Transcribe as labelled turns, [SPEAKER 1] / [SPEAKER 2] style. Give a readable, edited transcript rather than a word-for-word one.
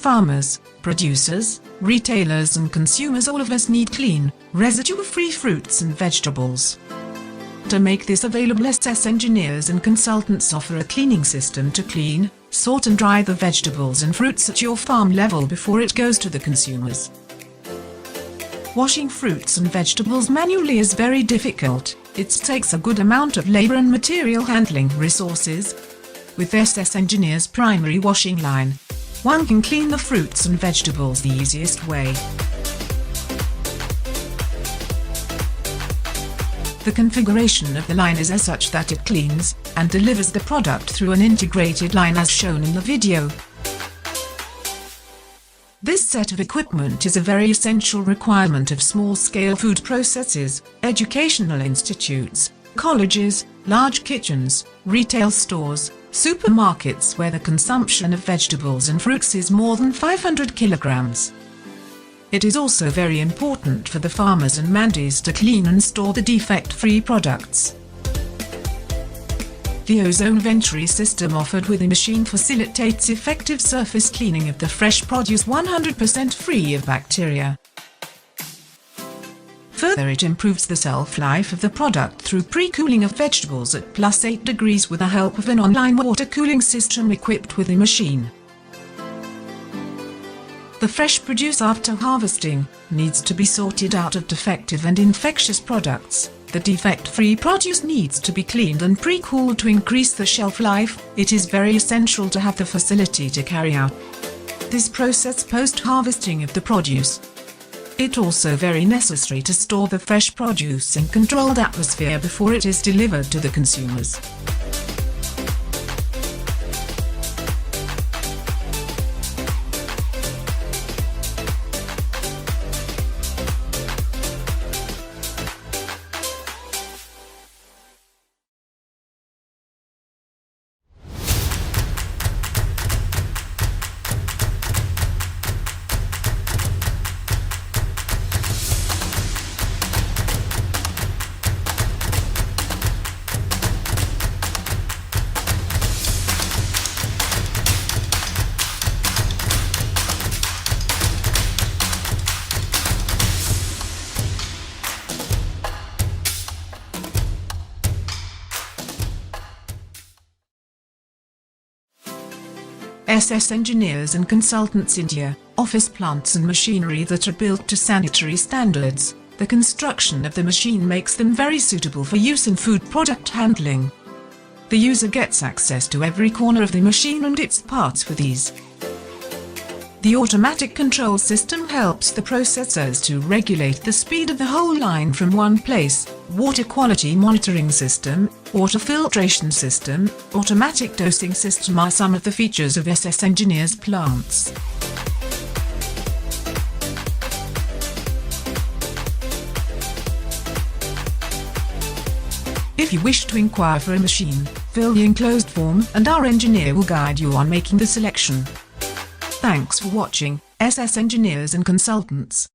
[SPEAKER 1] Farmers, producers, retailers and consumers, all of us need clean, residue-free fruits and vegetables. To make this available, SS engineers and consultants offer a cleaning system to clean, sort and dry the vegetables and fruits at your farm level before it goes to the consumers. Washing fruits and vegetables manually is very difficult. It takes a good amount of labor and material handling resources. With SS Engineer's primary washing line, one can clean the fruits and vegetables the easiest way. The configuration of the line is as such that it cleans and delivers the product through an integrated line as shown in the video. This set of equipment is a very essential requirement of small-scale food processors, educational institutes, colleges, large kitchens, retail stores, supermarkets where the consumption of vegetables and fruits is more than 500 kilograms. It is also very important for the farmers and mandis to clean and store the defect-free products. The ozone venturi system offered with the machine facilitates effective surface cleaning of the fresh produce 100% free of bacteria. Further, it improves the shelf-life of the product through pre-cooling of vegetables at +8 degrees with the help of an online water cooling system equipped with the machine. The fresh produce after harvesting needs to be sorted out of defective and infectious products. The defect-free produce needs to be cleaned and pre-cooled to increase the shelf life. It is very essential to have the facility to carry out this process post-harvesting of the produce. It also very necessary to store the fresh produce in controlled atmosphere before it is delivered to the consumers. SS Engineers and Consultants India, office plants and machinery that are built to sanitary standards. The construction of the machine makes them very suitable for use in food product handling. The user gets access to every corner of the machine and its parts with ease. The automatic control system helps the processors to regulate the speed of the whole line from one place. Water quality monitoring system, water filtration system, automatic dosing system are some of the features of SS Engineers plants. If you wish to inquire for a machine, fill the enclosed form and our engineer will guide you on making the selection. Thanks for watching, SS Engineers and Consultants.